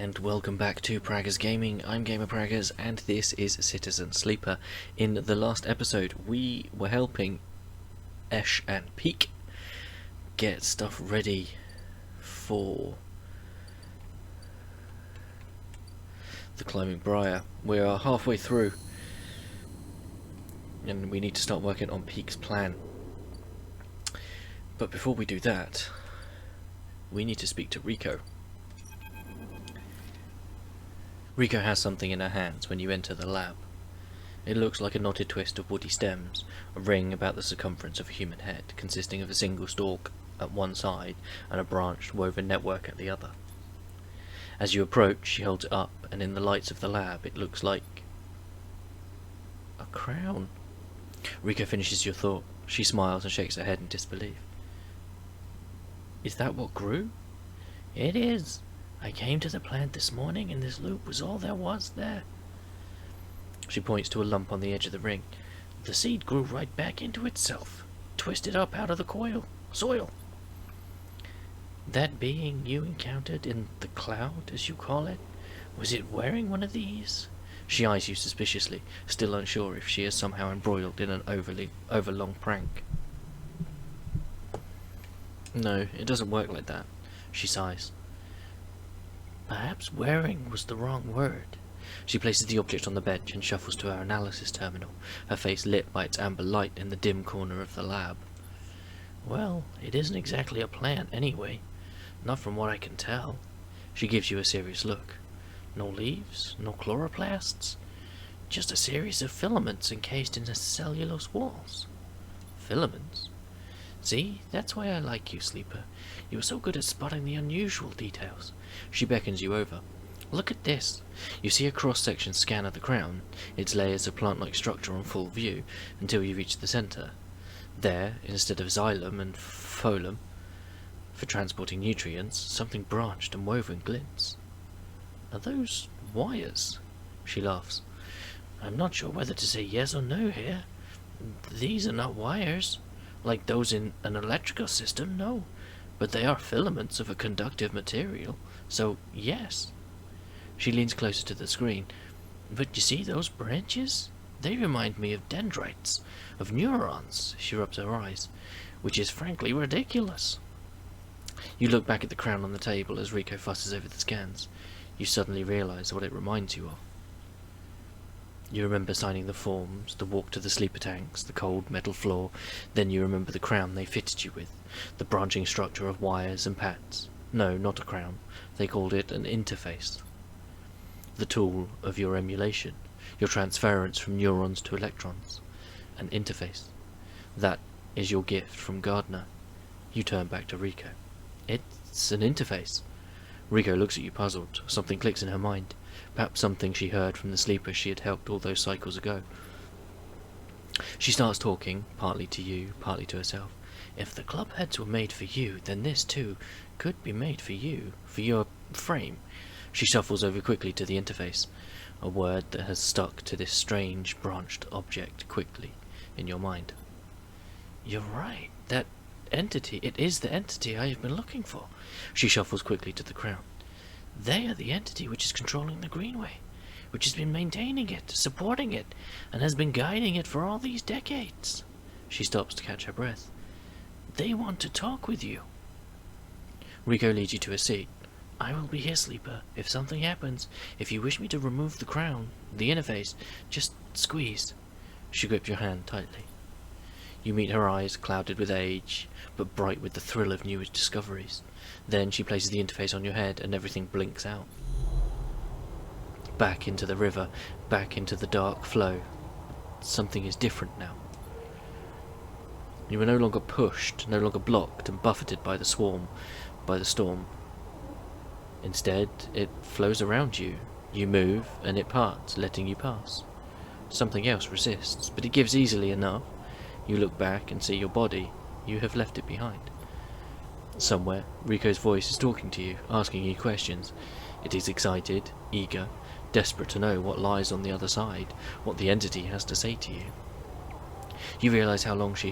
and welcome back to Praggers Gaming. I'm Gamer Praggers, and this is Citizen Sleeper. In the last episode, we were helping Eshe and Peake get stuff ready for the Climbing Briar. We are halfway through, and we need to start working on Peake's plan. But before we do that, we need to speak to Riko. Riko has something in her hands when you enter the lab. It looks like a knotted twist of woody stems, a ring about the circumference of a human head, consisting of a single stalk at one side and a branched woven network at the other. As you approach, she holds it up, and in the lights of the lab it looks like a crown. Riko finishes your thought. She smiles and shakes her head in disbelief. Is that what grew? It is. I came to the plant this morning and this loop was all there was there. She points to a lump on the edge of the ring. The seed grew right back into itself, twisted up out of the soil. That being you encountered in the cloud, as you call it, was it wearing one of these? She eyes you suspiciously, still unsure if she is somehow embroiled in an overlong prank. No, it doesn't work like that. She sighs. Perhaps wearing was the wrong word. She places the object on the bench and shuffles to our analysis terminal, her face lit by its amber light in the dim corner of the lab. Well, it isn't exactly a plant anyway. Not from what I can tell. She gives you a serious look. No leaves, no chloroplasts. Just a series of filaments encased in the cellulose walls. Filaments? See, that's why I like you, Sleeper. You are so good at spotting the unusual details. She beckons you over. Look at this. You see a cross-section scan of the crown, its layers of plant-like structure on full view, until you reach the centre. There, instead of xylem and phloem, for transporting nutrients, something branched and woven glints. Are those wires? She laughs. I'm not sure whether to say yes or no here. These are not wires, like those in an electrical system, no. But they are filaments of a conductive material, so yes. She leans closer to the screen. But you see those branches? They remind me of dendrites, of neurons, she rubs her eyes, which is frankly ridiculous. You look back at the crown on the table as Riko fusses over the scans. You suddenly realise what it reminds you of. You remember signing the forms, the walk to the sleeper tanks, the cold metal floor. Then you remember the crown they fitted you with, the branching structure of wires and pads. No, not a crown. They called it an interface. The tool of your emulation, your transference from neurons to electrons. An interface. That is your gift from Gardner. You turn back to Riko. It's an interface. Riko looks at you puzzled. Something clicks in her mind. Perhaps something she heard from the sleepers she had helped all those cycles ago. She starts talking, partly to you, partly to herself. If the club heads were made for you, then this too could be made for you, for your frame. She shuffles over quickly to the interface, a word that has stuck to this strange branched object quickly in your mind. You're right, that entity, it is the entity I have been looking for. She shuffles quickly to the crown. They are the entity which is controlling the Greenway, which has been maintaining it, supporting it, and has been guiding it for all these decades. She stops to catch her breath. They want to talk with you. Riko leads you to a seat. I will be here, Sleeper. If something happens, if you wish me to remove the crown, the interface, just squeeze. She grips your hand tightly. You meet her eyes, clouded with age, but bright with the thrill of new discoveries. Then she places the interface on your head and everything blinks out. Back into the river, back into the dark flow. Something is different now. You are no longer pushed, no longer blocked and buffeted by the storm. Instead, it flows around you. You move, and it parts, letting you pass. Something else resists, but it gives easily enough. You look back and see your body. You have left it behind. Somewhere, Riko's voice is talking to you, asking you questions. It is excited, eager, desperate to know what lies on the other side, what the entity has to say to you. You realise how long she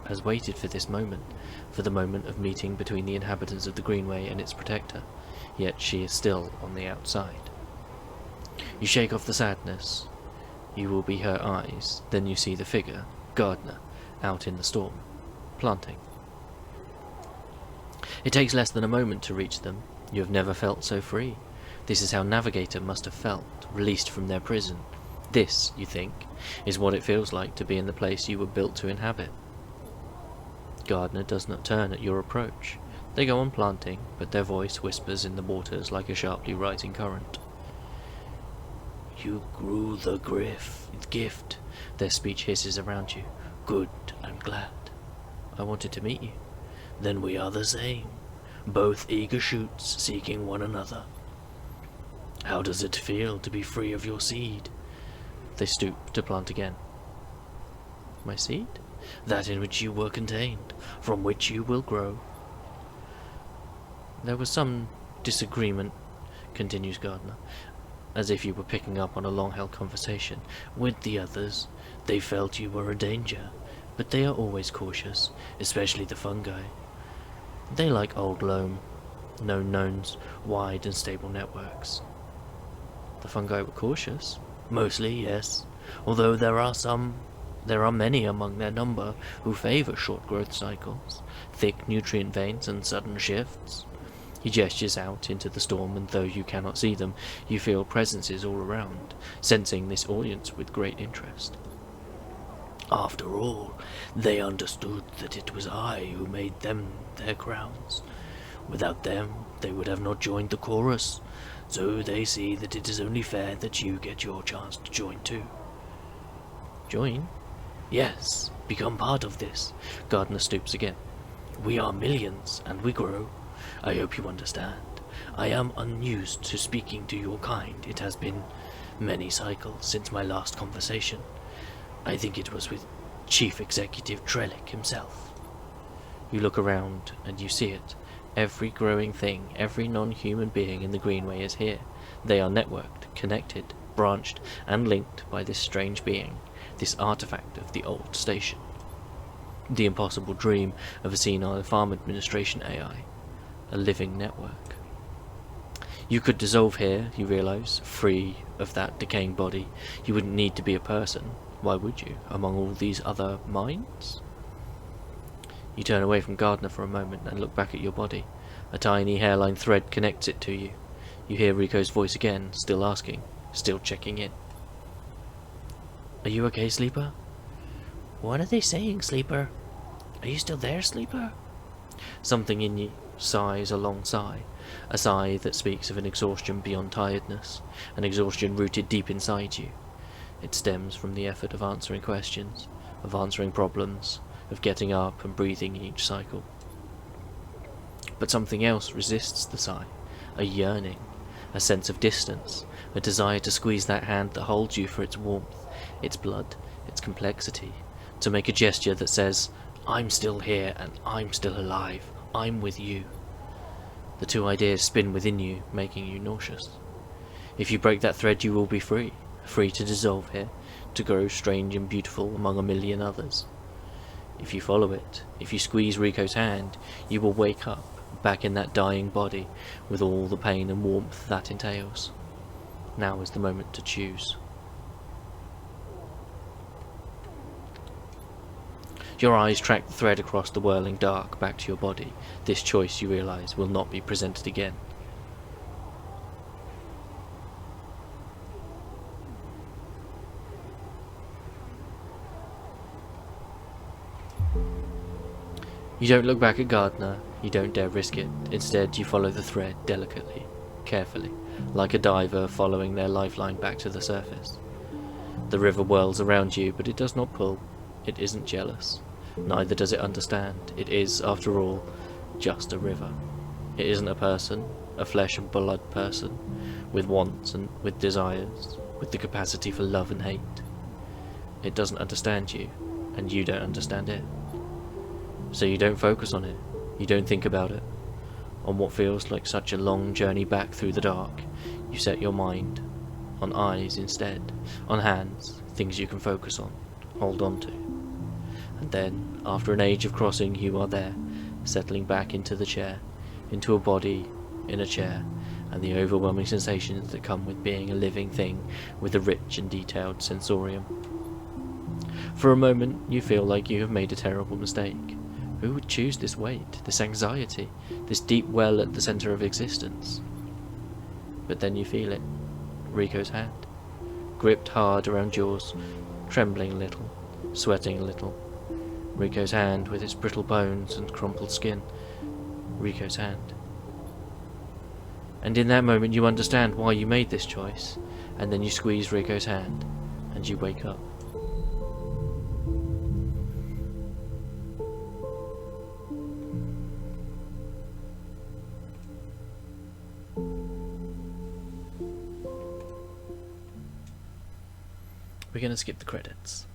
has waited for this moment, for the moment of meeting between the inhabitants of the Greenway and its protector, yet she is still on the outside. You shake off the sadness. You will be her eyes, then you see the figure, Gardner, out in the storm, planting. It takes less than a moment to reach them. You have never felt so free. This is how Navigator must have felt, released from their prison. This, you think, is what it feels like to be in the place you were built to inhabit. Gardner does not turn at your approach. They go on planting, but their voice whispers in the waters like a sharply rising current. You grew the gift. Their speech hisses around you. Good, I'm glad. I wanted to meet you. Then we are the same. Both eager shoots seeking one another. How does it feel to be free of your seed? They stoop to plant again. My seed? That in which you were contained, from which you will grow. There was some disagreement, continues Gardner, as if you were picking up on a long-held conversation, with the others. They felt you were a danger, but they are always cautious, especially the fungi. They like old loam, known knowns, wide and stable networks. The fungi were cautious? Mostly, yes, although there are many among their number who favour short growth cycles, thick nutrient veins and sudden shifts. He gestures out into the storm, and though you cannot see them, you feel presences all around, sensing this audience with great interest. After all, they understood that it was I who made them their crowns. Without them, they would have not joined the chorus, so they see that it is only fair that you get your chance to join too. Join? Yes, become part of this. Gardner stoops again. We are millions, and we grow. I hope you understand. I am unused to speaking to your kind. It has been many cycles since my last conversation. I think it was with Chief Executive Trellick himself. You look around, and you see it. Every growing thing, every non-human being in the Greenway is here. They are networked, connected, branched, and linked by this strange being, this artifact of the old station. The impossible dream of a senile farm administration AI. A living network. You could dissolve here, you realize, free of that decaying body. You wouldn't need to be a person. Why would you, among all these other minds? You turn away from Gardner for a moment and look back at your body. A tiny hairline thread connects it to you. You hear Riko's voice again, still asking, still checking in. Are you okay, Sleeper? What are they saying, Sleeper? Are you still there, Sleeper? Something in you sighs a long sigh, a sigh that speaks of an exhaustion beyond tiredness, an exhaustion rooted deep inside you. It stems from the effort of answering questions, of answering problems, of getting up and breathing each cycle. But something else resists the sigh, a yearning, a sense of distance, a desire to squeeze that hand that holds you for its warmth, its blood, its complexity, to make a gesture that says, I'm still here and I'm still alive, I'm with you. The two ideas spin within you, making you nauseous. If you break that thread, you will be free, free to dissolve here, to grow strange and beautiful among a million others. If you follow it, if you squeeze Riko's hand, you will wake up, back in that dying body, with all the pain and warmth that entails. Now is the moment to choose. Your eyes track the thread across the whirling dark back to your body. This choice, you realize, will not be presented again. You don't look back at Gardner, you don't dare risk it. Instead, you follow the thread delicately, carefully, like a diver following their lifeline back to the surface. The river whirls around you, but it does not pull. It isn't jealous. Neither does it understand. It is, after all, just a river. It isn't a person, a flesh and blood person, with wants and with desires, with the capacity for love and hate. It doesn't understand you, and you don't understand it. So you don't focus on it, you don't think about it. On what feels like such a long journey back through the dark, you set your mind on eyes instead, on hands, things you can focus on, hold on to. And then, after an age of crossing, you are there, settling back into the chair, into a body in a chair, and the overwhelming sensations that come with being a living thing with a rich and detailed sensorium. For a moment, you feel like you have made a terrible mistake. Who would choose this weight, this anxiety, this deep well at the centre of existence? But then you feel it. Riko's hand, gripped hard around yours, trembling a little, sweating a little. Riko's hand with its brittle bones and crumpled skin. Riko's hand. And in that moment you understand why you made this choice, and then you squeeze Riko's hand, and you wake up. We're going to skip the credits.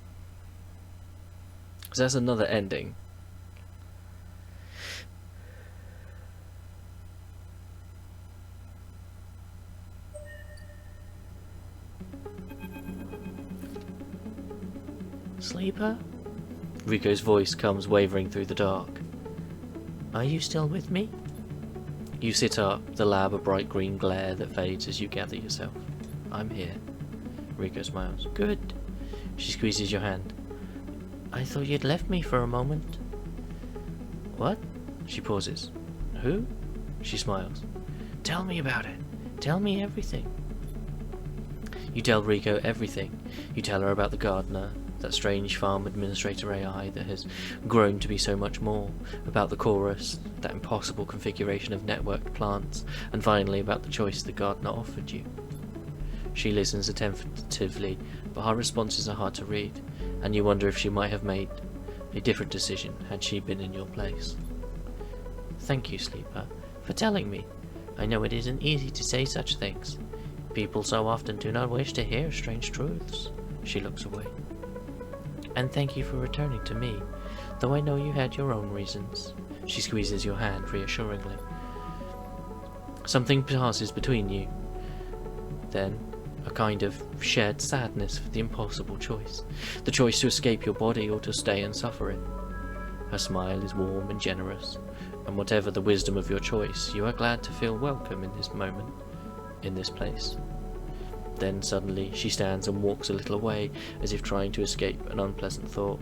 Because that's another ending. Sleeper? Riko's voice comes wavering through the dark. Are you still with me? You sit up, the lab a bright green glare that fades as you gather yourself. I'm here. Riko smiles. Good. She squeezes your hand. I thought you'd left me for a moment. What? She pauses. Who? She smiles. Tell me about it. Tell me everything. You tell Riko everything. You tell her about the gardener, that strange farm administrator AI that has grown to be so much more, about the chorus, that impossible configuration of networked plants, and finally about the choice the gardener offered you. She listens attentively, but her responses are hard to read, and you wonder if she might have made a different decision had she been in your place. Thank you, Sleeper, for telling me. I know it isn't easy to say such things. People so often do not wish to hear strange truths. She looks away. And thank you for returning to me, though I know you had your own reasons. She squeezes your hand reassuringly. Something passes between you. Then, a kind of shared sadness for the impossible choice. The choice to escape your body or to stay and suffer it. Her smile is warm and generous, and whatever the wisdom of your choice, you are glad to feel welcome in this moment, in this place. Then suddenly she stands and walks a little away, as if trying to escape an unpleasant thought.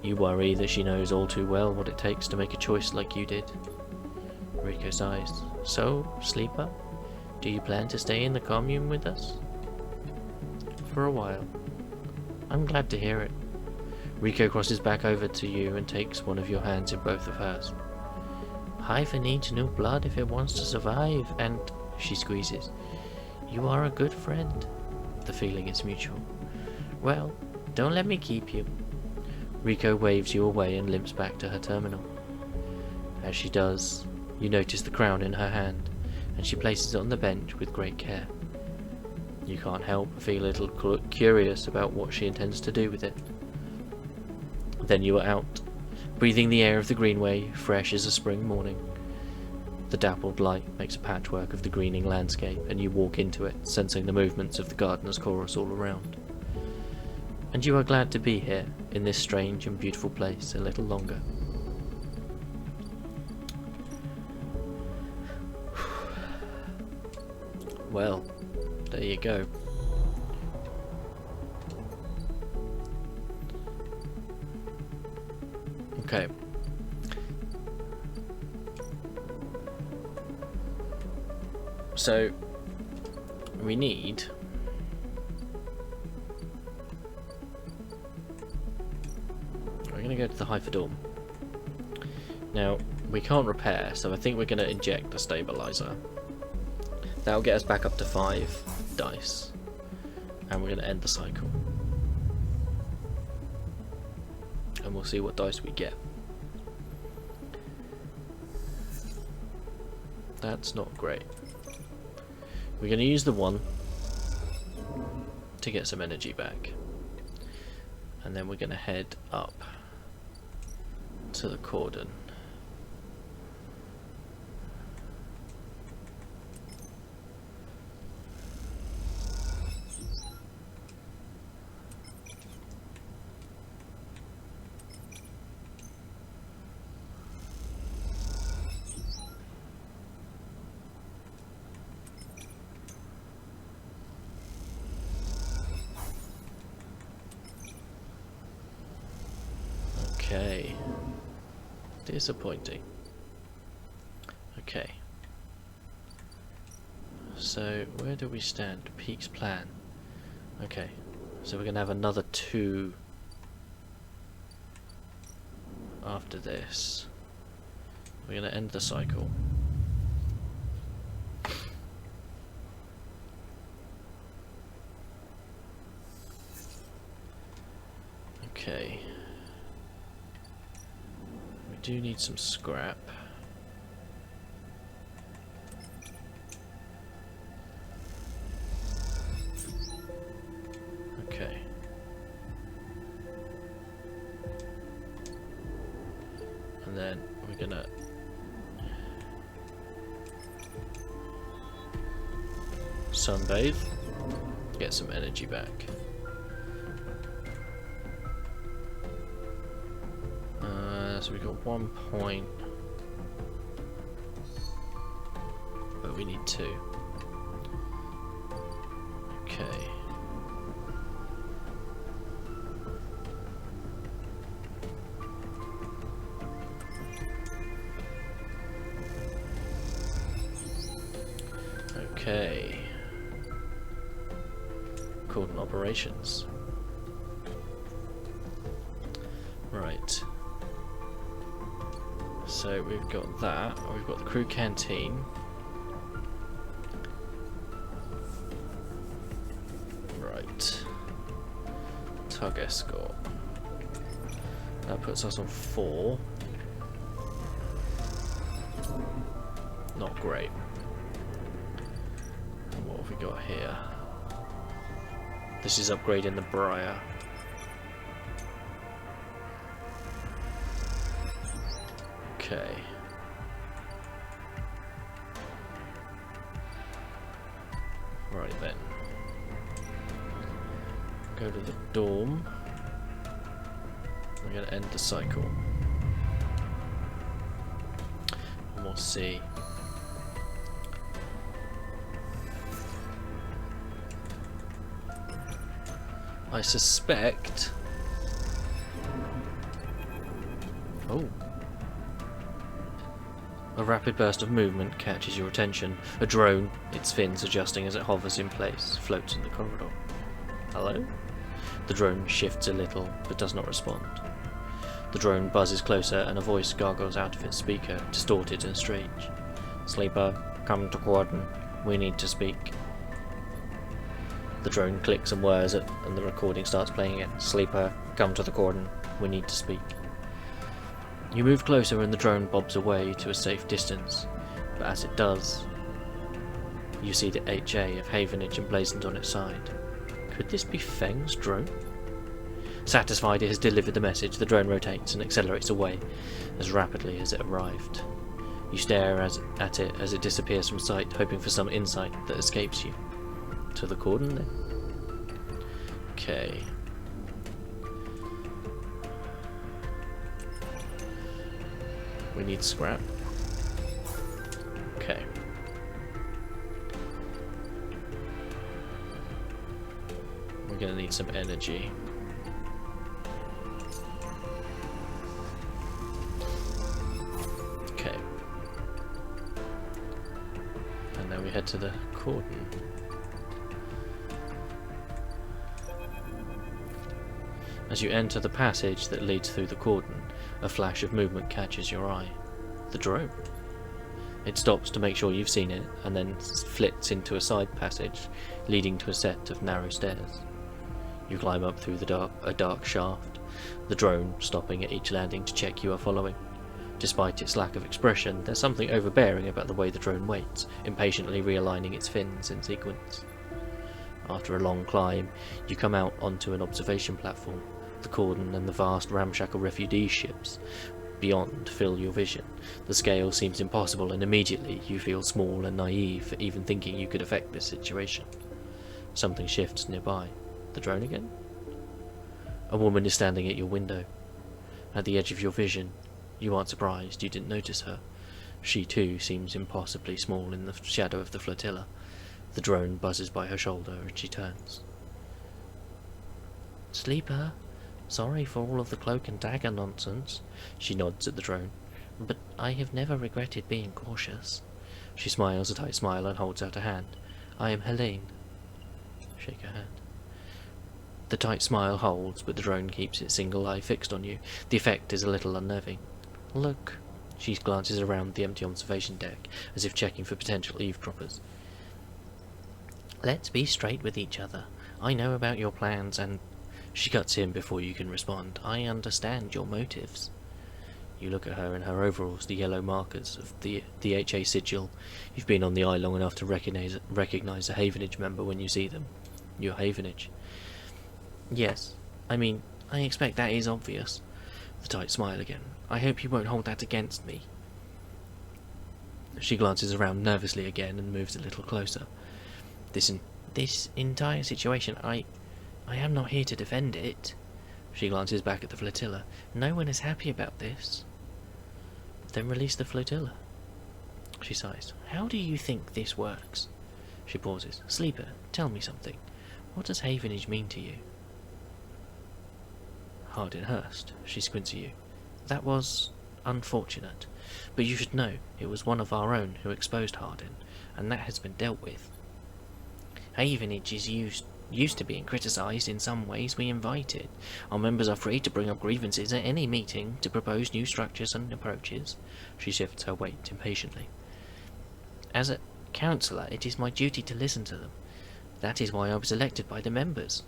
You worry that she knows all too well what it takes to make a choice like you did. Riko sighs. So, Sleeper, do you plan to stay in the commune with us? For a while. I'm glad to hear it. Riko crosses back over to you and takes one of your hands in both of hers. Hypha needs new blood if it wants to survive, and she squeezes. You are a good friend. The feeling is mutual. Well, don't let me keep you. Riko waves you away and limps back to her terminal. As she does, you notice the crown in her hand, and she places it on the bench with great care. You can't help but feel a little curious about what she intends to do with it. Then you are out, breathing the air of the greenway, fresh as a spring morning. The dappled light makes a patchwork of the greening landscape, and you walk into it, sensing the movements of the gardener's chorus all around. And you are glad to be here, in this strange and beautiful place, a little longer. Well, there you go. Okay. So, we need... We're going to go to the Hyperdome. Now, we can't repair, so I think we're going to inject the stabilizer. That'll get us back up to 5 dice. And we're going to end the cycle. And we'll see what dice we get. That's not great. We're going to use the 1 to get some energy back. And then we're going to head up to the cordon. Disappointing. Okay. So, where do we stand? Peake's plan. Okay. So we're going to have another 2 after this. We're going to end the cycle. Okay. We do need some scrap. Okay. And then we're gonna sunbathe, get some energy back. So we got 1 point, but we need 2. Okay. Okay. Cordon operations. Right. So we've got that. We've got the crew canteen. Right. Tug escort. That puts us on 4. Not great. And what have we got here? This is upgrading the Briar. Okay. Right then. Go to the dorm. We're going to end the cycle. And we'll see. I suspect... Oh. A rapid burst of movement catches your attention. A drone, its fins adjusting as it hovers in place, floats in the corridor. Hello? The drone shifts a little, but does not respond. The drone buzzes closer and a voice gargles out of its speaker, distorted and strange. Sleeper, come to Gordon. We need to speak. The drone clicks and whirs it, and the recording starts playing again. Sleeper, come to the Gordon. We need to speak. You move closer and the drone bobs away to a safe distance, but as it does, you see the HA of Havenage emblazoned on its side. Could this be Feng's drone? Satisfied it has delivered the message, the drone rotates and accelerates away as rapidly as it arrived. You stare at it as it disappears from sight, hoping for some insight that escapes you. To the Cordon then? Okay. We need scrap. Okay. We're gonna need some energy. Okay. And then we head to the Cordon. As you enter the passage that leads through the Cordon, a flash of movement catches your eye. The drone. It stops to make sure you've seen it, and then flits into a side passage, leading to a set of narrow stairs. You climb up through a dark shaft, the drone stopping at each landing to check you are following. Despite its lack of expression, there's something overbearing about the way the drone waits, impatiently realigning its fins in sequence. After a long climb, you come out onto an observation platform. The Cordon and the vast ramshackle refugee ships beyond fill your vision. The scale seems impossible, and immediately you feel small and naive for even thinking you could affect this situation. Something shifts nearby. The drone again? A woman is standing at your window. At the edge of your vision, you aren't surprised you didn't notice her. She too seems impossibly small in the shadow of the flotilla. The drone buzzes by her shoulder and she turns. Sleeper, sorry for all of the cloak and dagger nonsense. She nods at the drone. But I have never regretted being cautious. She smiles a tight smile and holds out a hand. I am Helene. Shake her hand. The tight smile holds, but the drone keeps its single eye fixed on you. The effect is a little unnerving. Look. She glances around the empty observation deck, as if checking for potential eavesdroppers. Let's be straight with each other. I know about your plans and... She cuts in before you can respond. I understand your motives. You look at her in her overalls, the yellow markers of the HA sigil. You've been on the eye long enough to recognize a Havenage member when you see them. You're Havenage. Yes, I mean, I expect that is obvious. The tight smile again. I hope you won't hold that against me. She glances around nervously again and moves a little closer. This entire situation, I am not here to defend it. She glances back at the flotilla. No one is happy about this. Then release the flotilla. She sighs. How do you think this works? She pauses. Sleeper, tell me something. What does Havenage mean to you? Hardinhurst. She squints at you. That was unfortunate. But you should know, it was one of our own who exposed Hardin, and that has been dealt with. Havenage is used to being criticised in some ways we invited. Our members are free to bring up grievances at any meeting, to propose new structures and approaches. She shifts her weight impatiently. As a councillor, it is my duty to listen to them. That is why I was elected by the members.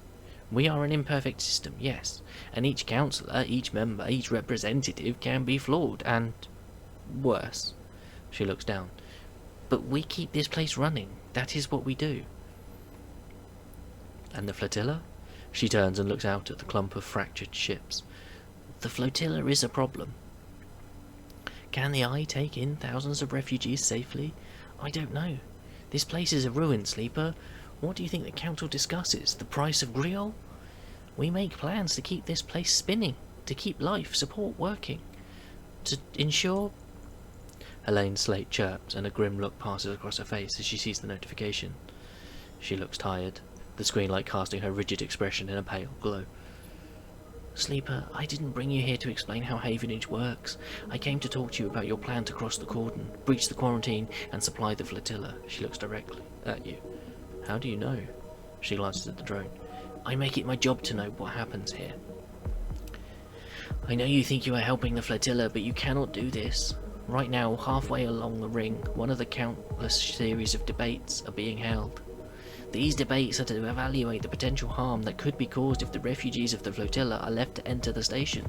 We are an imperfect system, yes, and each councillor, each member, each representative can be flawed, and worse. She looks down. But we keep this place running. That is what we do. And the flotilla? She turns and looks out at the clump of fractured ships. The flotilla is a problem. Can the Eye take in thousands of refugees safely? I don't know. This place is a ruin, Sleeper. What do you think the council discusses? The price of Griol? We make plans to keep this place spinning, to keep life support working, to ensure... Helene's slate chirps and a grim look passes across her face as she sees the notification. She looks tired, the screen light casting her rigid expression in a pale glow. Sleeper, I didn't bring you here to explain how Havenage works. I came to talk to you about your plan to cross the cordon, breach the quarantine, and supply the flotilla. She looks directly at you. How do you know? She glances at the drone. I make it my job to know what happens here. I know you think you are helping the flotilla, but you cannot do this. Right now, halfway along the ring, one of the countless series of debates are being held. These debates are to evaluate the potential harm that could be caused if the refugees of the flotilla are left to enter the station.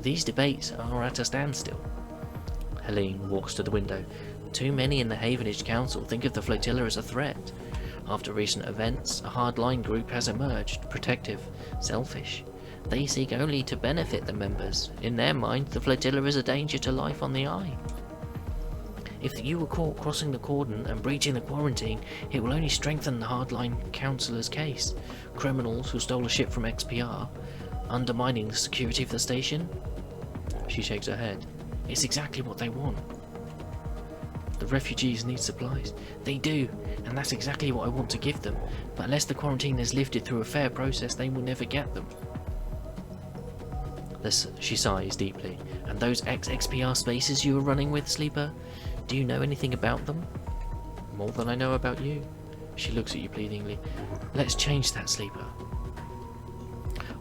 These debates are at a standstill. Helene walks to the window. Too many in the Havenage Council think of the flotilla as a threat. After recent events, a hardline group has emerged, protective, selfish. They seek only to benefit the members. In their mind, the flotilla is a danger to life on the Eye. If you were caught crossing the cordon and breaching the quarantine, it will only strengthen the hardline councillor's case. Criminals who stole a ship from XPR, undermining the security of the station? She shakes her head. It's exactly what they want. The refugees need supplies. They do, and that's exactly what I want to give them. But unless the quarantine is lifted through a fair process, they will never get them. She sighs deeply. And those ex-XPR spaces you were running with, Sleeper? Do you know anything about them? More than I know about you. She looks at you pleadingly. Let's change that, Sleeper.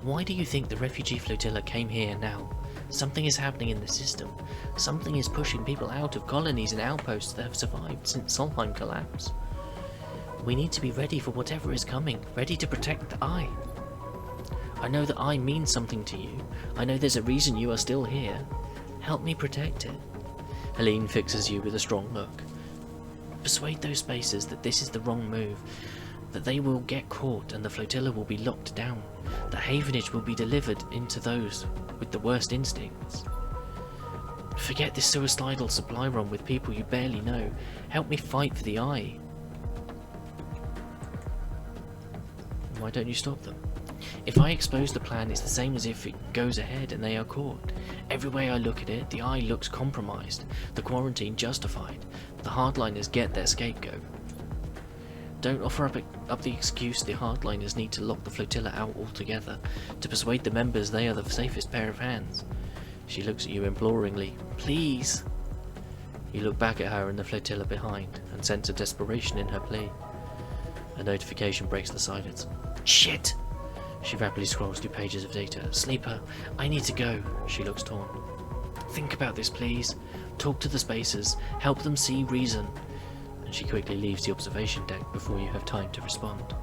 Why do you think the refugee flotilla came here now? Something is happening in the system. Something is pushing people out of colonies and outposts that have survived since Solheim collapse. We need to be ready for whatever is coming, ready to protect the Eye. I know the Eye means something to you. I know there's a reason you are still here. Help me protect it. Helene fixes you with a strong look. Persuade those spacers that this is the wrong move, that they will get caught and the flotilla will be locked down, that Havenage will be delivered into those with the worst instincts. Forget this suicidal supply run with people you barely know. Help me fight for the Eye. Why don't you stop them? If I expose the plan, it's the same as if it goes ahead and they are caught. Every way I look at it, the Eye looks compromised, the quarantine justified, the hardliners get their scapegoat. Don't offer up the excuse the hardliners need to lock the flotilla out altogether, to persuade the members they are the safest pair of hands. She looks at you imploringly. Please! You look back at her and the flotilla behind, and sense a desperation in her plea. A notification breaks the silence. Shit! She rapidly scrolls through pages of data. Sleeper, I need to go. She looks torn. Think about this, please. Talk to the spacers. Help them see reason. And she quickly leaves the observation deck before you have time to respond.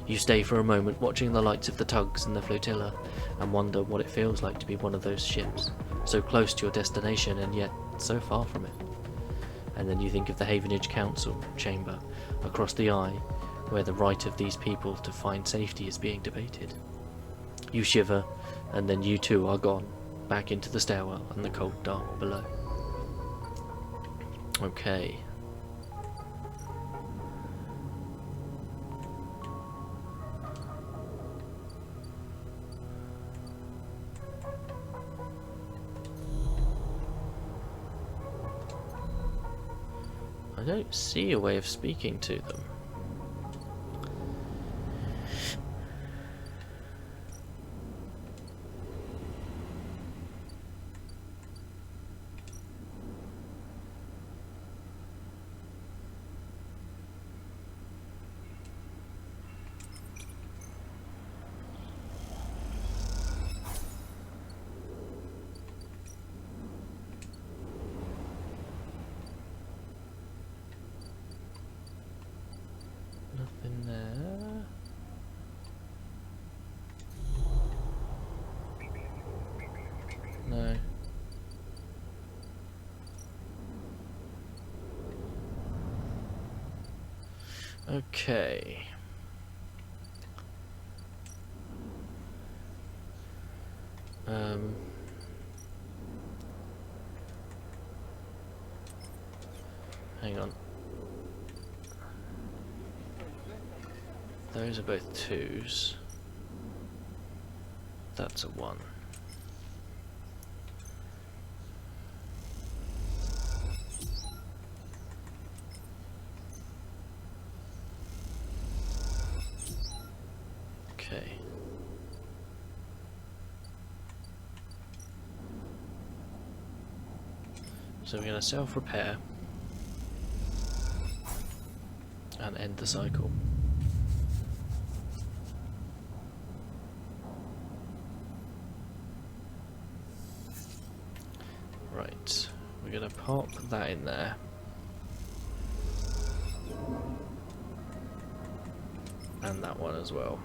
You stay for a moment watching the lights of the tugs and the flotilla, and wonder what it feels like to be one of those ships, so close to your destination and yet so far from it. And then you think of the Havenage Council chamber across the eye, where the right of these people to find safety is being debated. You shiver, and then you too are gone, back into the stairwell and the cold dark below. Okay. I don't see a way of speaking to them. Nothing there. No. Okay. Hang on. Those are both 2s. That's a 1. Okay. So we're going to self-repair and end the cycle. Right, we're going to pop that in there. And that one as well.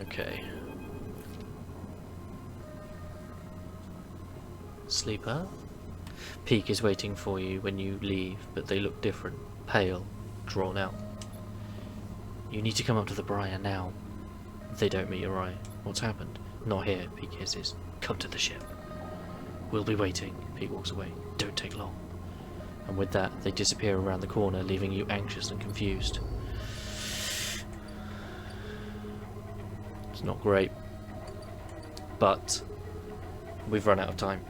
Okay. Sleeper? Peake is waiting for you when you leave, but they look different. Pale, drawn out. You need to come up to the Briar now. They don't meet your eye. What's happened? Not here, Peake hisses. Come to the ship. We'll be waiting. Peake walks away. Don't take long. And with that, they disappear around the corner, leaving you anxious and confused. It's not great, but we've run out of time.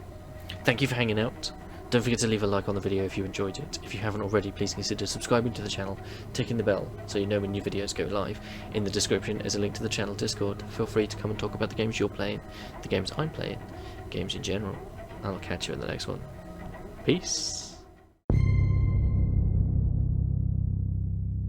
Thank you for hanging out. Don't forget to leave a like on the video if you enjoyed it. If you haven't already, please consider subscribing to the channel, ticking the bell so you know when new videos go live. In the description is a link to the channel Discord. Feel free to come and talk about the games you're playing, the games I'm playing, games in general. I'll catch you in the next one. Peace.